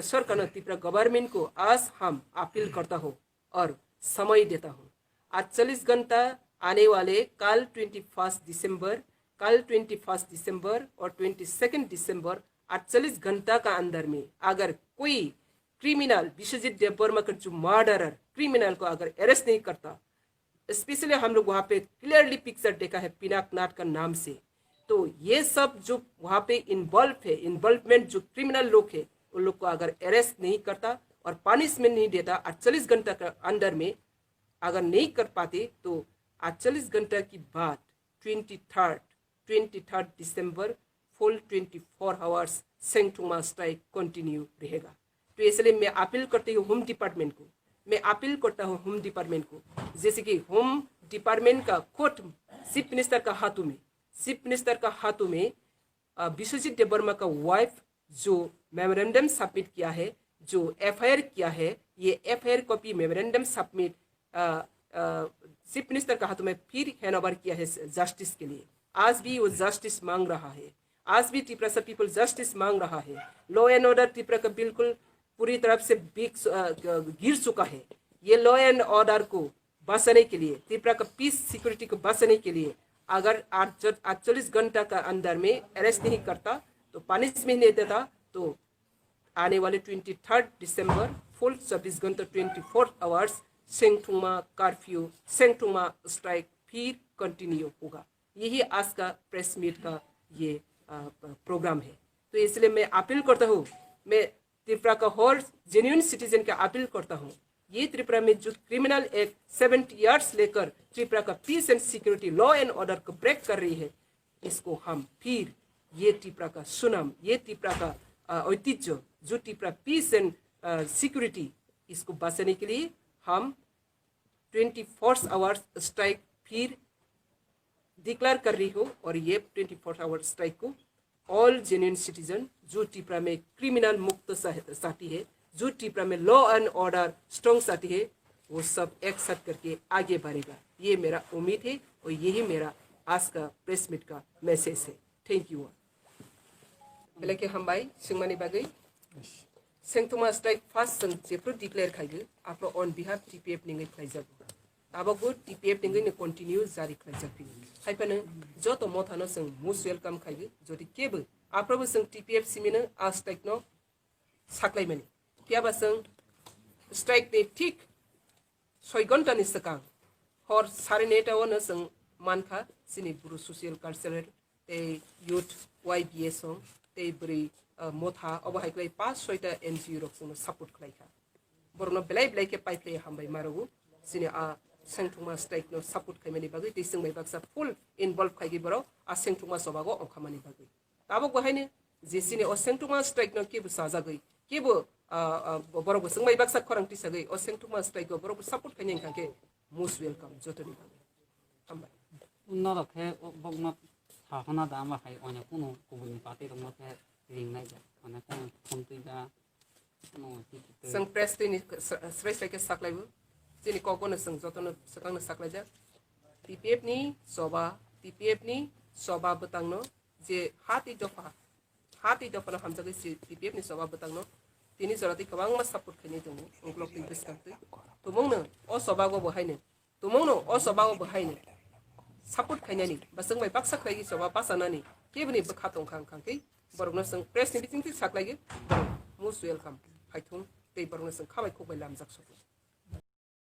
त्रिपुरा सरकार त्रिपुरा गवर्नमेंट को आज हम अपील करता हूँ और समय देता हूँ। 48 घंटा आने वाले कल 21 दिसंबर, कल 21 दिसंबर और 22 दिसंबर 48 घंटा का अंदर में अगर कोई क्रिमिनल विश्वजीत देववर्मा का जो मर्डरर क्रिमिनल को अगर अरेस्ट नहीं करता, स्पेशली हम लोग वहाँ पे क्लियरली पिक्चर देखा है पिनाकनाथ का नाम से, तो ये सब जो वहाँ पे इन्वॉल्वमेंट जो क्रिमिनल लोग है उन लोग को अगर अरेस्ट नहीं करता और पनिशमेंट नहीं देता 48 घंटा के अंदर में अगर नहीं कर पाते तो 48 घंटा की बाद 23 दिसंबर फुल 24 आवर्स सेंगथुमा स्ट्राइक कंटिन्यू रहेगा। तो इसलिए मैं अपील करती हूँ होम डिपार्टमेंट को, मैं अपील करता हूँ होम डिपार्टमेंट को, जैसे कि होम डिपार्टमेंट का कोर्ट चीफ मिनिस्टर का हाथों में विश्वजीत देववर्मा का वाइफ जो मेमोरेंडम सबमिट किया है, जो एफआईआर किया है, ये FIR copy memorandum submit chief minister का हाथों में फिर हैंड ओवर किया है जस्टिस के लिए। आज भी वो जस्टिस मांग रहा है, आज भी त्रिपुरा से पीपल जस्टिस मांग रहा है। लॉ एंड ऑर्डर त्रिपुरा का बिल्कुल पूरी तरफ से गिर चुका है। ये लॉ एंड ऑर्डर को बचाने के लिए, त्रिपुरा का पीस सिक्योरिटी को बचाने के लिए अगर 48 घंटा का अंदर में अरेस्ट नहीं करता तो पनिशमेंट नहीं देता तो आने वाले 23 दिसंबर फुल 24 घंटा 24 आवर्स सेंगथुमा कर्फ्यू, सेंगथुमा स्ट्राइक फिर कंटिन्यू होगा। यही आज का प्रेस मीट का ये प्रोग्राम है। तो इसलिए मैं अपील करता हूँ, मैं त्रिपुरा का हर जेन्युइन सिटीजन का अपील करता हूँ, ये त्रिपुरा में जो क्रिमिनल एक्ट 70 ईयर्स लेकर त्रिपुरा का peace and security law and order को ब्रेक कर रही है, इसको हम फिर ये त्रिपुरा का सुनाम, ये त्रिपुरा का ऐतिह्य जो त्रिपुरा पीस एंड सिक्योरिटी, इसको बचाने के लिए हम 24 आवर्स स्ट्राइक फिर डिक्लेयर कर रही हो। और ये 24 आवर स्ट्राइक को ऑल जेन्युइन सिटीजन जो त्रिपुरा में क्रिमिनल मुक्त साथी है, जो त्रिपुरा में लॉ एंड ऑर्डर स्ट्रॉन्ग साथी है, वो सब एक साथ करके आगे बढ़ेगा। ये मेरा उम्मीद है और यही मेरा आज का प्रेस मीट का मैसेज है। Thank you. पहले के हम भाई सिंगमानी बागै सेंगथुमा स्ट्राइक फास्ट जों जेफ्रो डिक्लेयर खाइगो आपरो ऑन बिहाफ टीपीएफ निङै खाइजागो आबागो टीपीएफ निङै ने कंटिन्यू जारी खाइजाफिनो खाइफानो जतो मथानो जों मोस्ट वेलकम खाइगो जदि केबो आफ्रोबो जों टीपीएफ सिमिनो आ स्ट्राइक नो साख्लाइमानि त्याबा जों स्ट्राइक ने ठीक 6 घन्टानि सिगां हर 9:30 जों मानखा सिनि बुरु ससियेल कालचारेल ते युथ वाइबिएस ते ब्रै मोथा अबहायक्लाय 5-6टा एनजिओ रकसों सपोर्ट खालायखा बरनो बेलाय बेलाय के पाइप्ले हामबाय मारगु सिनि आ सेंगथुमा स्ट्राइक नो सपोर्ट खायमानि बागै ते जों बायबाक्सा फुल इनवॉल्व खायगि बरो आ सेंगथुमा सबागो अंखामानि बागै ताबो गहायने जे सिनि अ सेंगथुमा स्ट्राइक नो केबो साजागै केबो बरोबो जों बायबाक्सा खरांथि सागै अ सेंगथुमा स्ट्राइक को बरोबो सपोर्ट खायनि खाके मोस्ट वेलकम जतनि बागै हामबाय उन्ना रखे बगना थाखना दामा खाय अने कोनो गुबुन पार्टी दंना के रिंनाय जा अने कोनो खमतैदा नो जों प्रेस नि स्ट्राइक साख्लायबो जिनि कगनो जों जतनो सकांनो साख्लायजा टीपीएफ नि सभा बतांनो जे हाती दफा हामजागै टीपीएफ नि सभा बतांनो तिनि जराति गोबां मा सपोर्ट खायनि दङ उग्लक दै बिस्कांतै तुमंनो अ सभागो बहायनो तुमंनो अ सभागो बहायनो सपोर्ट खायनानि बा जों बाय बाक्सा खायगि सभा पासानानि केबनि बखातों खांखांकै बरगनो जों प्रेस नि बिथिंथि साख्लायगि मोस्ट वेलकम फाइथुं दै बरगनो जों खाबाय खबाय लामजाक सफो